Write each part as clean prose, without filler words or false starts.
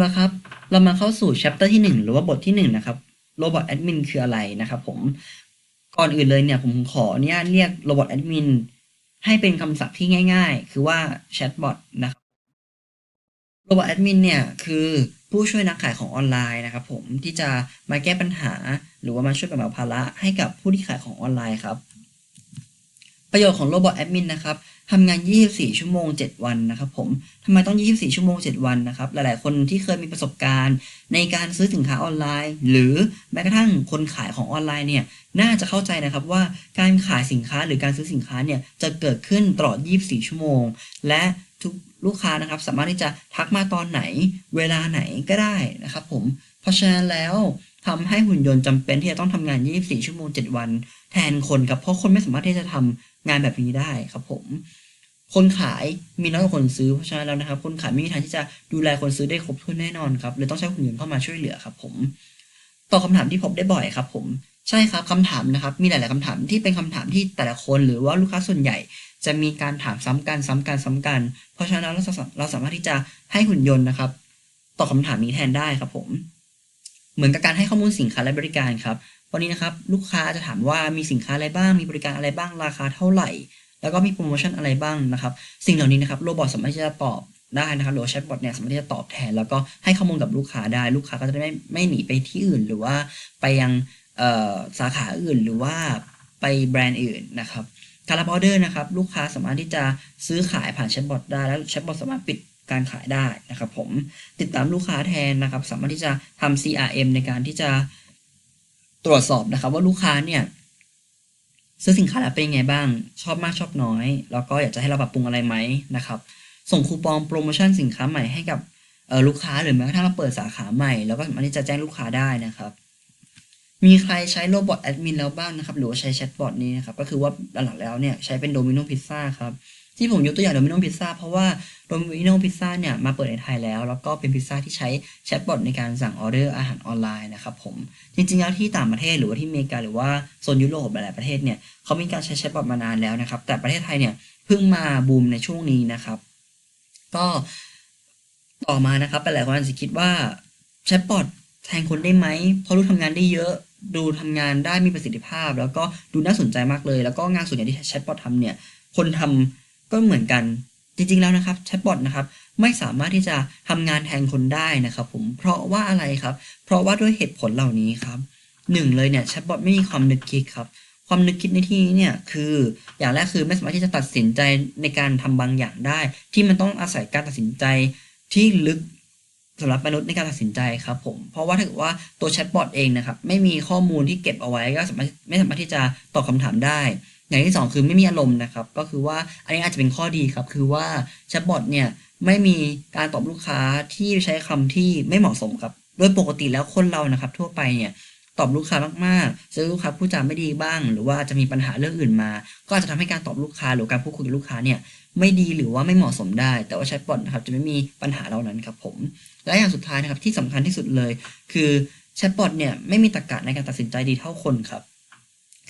ละครับเรามาเข้าสู่ chapter ที่1หรือว่าบทที่1นะครับ Robot Admin คืออะไรนะครับผมก่อนอื่นเลยเนี่ยผมขออนุญาตเรียก Robot Admin ให้เป็นคำศัพท์ที่ง่ายๆคือว่า chatbot นะครับ Robot Admin เนี่ยคือผู้ช่วยนักขายของออนไลน์นะครับผมที่จะมาแก้ปัญหาหรือว่ามาช่วยแบ่งเบาภาระให้กับผู้ที่ขายของออนไลน์ครับประโยชน์ของ Robot Admin นะครับทำงาน24ชั่วโมง7วันนะครับผมทำไมต้อง24ชั่วโมง7วันนะครับหลายๆคนที่เคยมีประสบการณ์ในการซื้อสินค้าออนไลน์หรือแม้กระทั่งคนขายของออนไลน์เนี่ยน่าจะเข้าใจนะครับว่าการขายสินค้าหรือการซื้อสินค้าเนี่ยจะเกิดขึ้นตลอด24ชั่วโมงและทุกลูกค้านะครับสามารถที่จะทักมาตอนไหนเวลาไหนก็ได้นะครับผมเพราะฉะนั้นแล้วทำให้หุ่นยนต์จำเป็นที่จะต้องทำงาน24ชั่วโมง7วันแทนคนครับเพราะคนไม่สามารถที่จะทำงานแบบนี้ได้ครับผมคนขายมีน้อยกว่าคนซื้อเพราะฉะนั้นแล้วนะครับคนขายไม่มีทางที่จะดูแลคนซื้อได้ครบถ้วนแน่นอนครับเลยต้องใช้หุ่นยนต์เข้ามาช่วยเหลือครับผมตอบคำถามที่พบได้บ่อยครับผมใช่ครับคำถามนะครับมีหลายๆคำถามที่เป็นคำถามที่แต่ละคนหรือว่าลูกค้าส่วนใหญ่จะมีการถามซ้ำกันเพราะฉะนั้นเราสามารถที่จะให้หุ่นยนต์นะครับตอบคำถามนี้แทนได้ครับผมเหมือนกับการให้ข้อมูลสินค้าและบริการครับวันนี้นะครับลูกค้าจะถามว่ามีสินค้าอะไรบ้างมีบริการอะไรบ้างราคาเท่าไหร่แล้วก็มีโปรโมชั่นอะไรบ้างนะครับสิ่งเหล่านี้นะครับโรบอทสามารถที่จะตอบได้นะครับหรือแชทบอทเนี่ยสามารถที่จะตอบแทนแล้วก็ให้ข้อมูลกับลูกค้าได้ลูกค้าก็จะไม่หนีไปที่อื่นหรือว่าไปยังสาขาอื่นหรือว่าไปแบรนด์อื่นนะครับการรับออเดอร์นะครับลูกค้าสามารถที่จะซื้อขายผ่านแชทบอทได้แล้วแชทบอทสามารถปิดการขายได้นะครับผมติดตามลูกค้าแทนนะครับสามารถที่จะทำ CRM ในการที่จะตรวจสอบนะครับว่าลูกค้าเนี่ยซื้อสินค้าแล้วเป็นยังไงบ้างชอบมากชอบน้อยแล้วก็อยากจะให้เราปรับปรุงอะไรไหมนะครับส่งคูปองโปรโมชั่นสินค้าใหม่ให้กับลูกค้าหรือแม้กระทั่งเราเปิดสาขาใหม่แล้วก็สามารถที่จะแจ้งลูกค้าได้นะครับมีใครใช้โรบอทแอดมินแล้วบ้างนะครับหรือว่าใช้แชทบอทนี้นะครับก็คือว่าหลักๆแล้วเนี่ยใช้เป็นโดมิโนพิซซ่าครับที่ผมยกตัวอย่างโดมิโนพิซซ่าเพราะว่าโดมิโนพิซซ่าเนี่ยมาเปิดในไทยแล้วก็เป็นพิซซ่าที่ใช้แชทบอทในการสั่งออเดอร์อาหารออนไลน์นะครับผมจริงๆแล้วที่ต่างประเทศหรือว่าที่อเมริกาหรือว่าโซนยุโรปหลายๆประเทศเนี่ยเขามีการใช้แชทบอทมานานแล้วนะครับแต่ประเทศไทยเนี่ยเพิ่งมาบูมในช่วงนี้นะครับก็ต่อมานะครับหลายคนอาจจะคิดว่าแชทบอทแทนคนได้ไหมเพราะรู้ทำงานได้เยอะดูทำงานได้มีประสิทธิภาพแล้วก็ดูน่าสนใจมากเลยแล้วก็งานส่วนใหญ่ที่แชทบอททำเนี่ยคนทำก็เหมือนกันจริงๆแล้วนะครับแชทบอทนะครับไม่สามารถที่จะทำงานแทนคนได้นะครับผมเพราะว่าอะไรครับเพราะว่าด้วยเหตุผลเหล่านี้ครับหนึ่งเลยเนี่ยแชทบอทไม่มีความนึกคิดครับความนึกคิดในที่นี้เนี่ยคืออย่างแรกคือไม่สามารถที่จะตัดสินใจในการทำบางอย่างได้ที่มันต้องอาศัยการตัดสินใจที่ลึกสำหรับมนุษย์ในการตัดสินใจครับผมเพราะว่าถ้าเกิดว่าตัวแชทบอทเองนะครับไม่มีข้อมูลที่เก็บเอาไว้ก็ไม่สามารถที่จะตอบคำถามได้อย่างที่2คือไม่มีอารมณ์นะครับก็คือว่าอันนี้อาจจะเป็นข้อดีครับคือว่าแชทบอทเนี่ยไม่มีการตอบลูกค้าที่ใช้คำที่ไม่เหมาะสมครับโดยปกติแล้วคนเรานะครับทั่วไปเนี่ยตอบลูกค้ามากๆเจอลูกค้าพูดจาไม่ดีบ้างหรือว่าจะมีปัญหาเรื่องอื่นมาก็อาจจะทำให้การตอบลูกค้าหรือการพูดคุยกับลูกค้าเนี่ยไม่ดีหรือว่าไม่เหมาะสมได้แต่ว่าแชทบอทนะครับจะไม่มีปัญหาเหล่านั้นครับผมและอย่างสุดท้ายนะครับที่สำคัญที่สุดเลยคือแชทบอทเนี่ยไม่มีตรรกะในการตัดสินใจดีเท่าคนครับ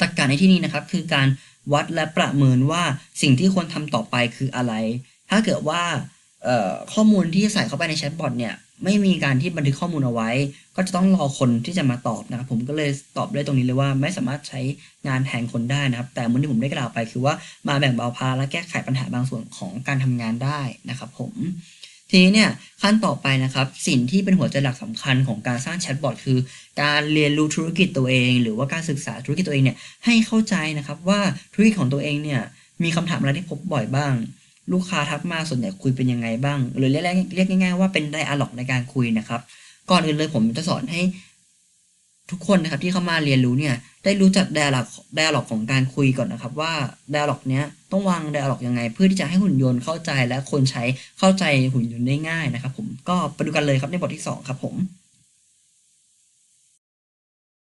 ตรรกะในที่นี้นะครับคือการวัดและประเมินว่าสิ่งที่ควรทำต่อไปคืออะไรถ้าเกิดว่าข้อมูลที่ใส่เข้าไปในแชทบอทเนี่ยไม่มีการที่บันทึกข้อมูลเอาไว้ก็จะต้องรอคนที่จะมาตอบนะครับผมก็เลยตอบได้ตรงนี้เลยว่าไม่สามารถใช้งานแทนคนได้นะครับแต่เหมือนที่ผมได้กล่าวไปคือว่ามาแบ่งเบาภาระและแก้ไขปัญหาบางส่วนของการทำงานได้นะครับผมทีนี้เนี่ยขั้นต่อไปนะครับสิ่งที่เป็นหัวใจหลักสำคัญของการสร้างแชทบอทคือการเรียนรู้ธุรกิจตัวเองหรือว่าการศึกษาธุรกิจตัวเองเนี่ยให้เข้าใจนะครับว่าธุรกิจของตัวเองเนี่ยมีคำถามอะไรที่พบบ่อยบ้างลูกค้าทักมาส่วนใหญ่คุยเป็นยังไงบ้างหรือเรียกง่ายๆว่าเป็นไดอะล็อกในการคุยนะครับก่อนอื่นเลยผมจะสอนให้ทุกคนนะครับที่เข้ามาเรียนรู้เนี่ยได้รู้จักไดอะล็อกของการคุยก่อนนะครับว่าไดอะล็อกเนี้ยต้องวางไดอะล็อกยังไงเพื่อที่จะให้หุ่นยนต์เข้าใจและคนใช้เข้าใจหุ่นยนต์ได้ง่ายนะครับผมก็ไปดูกันเลยครับในบทที่2ครับผม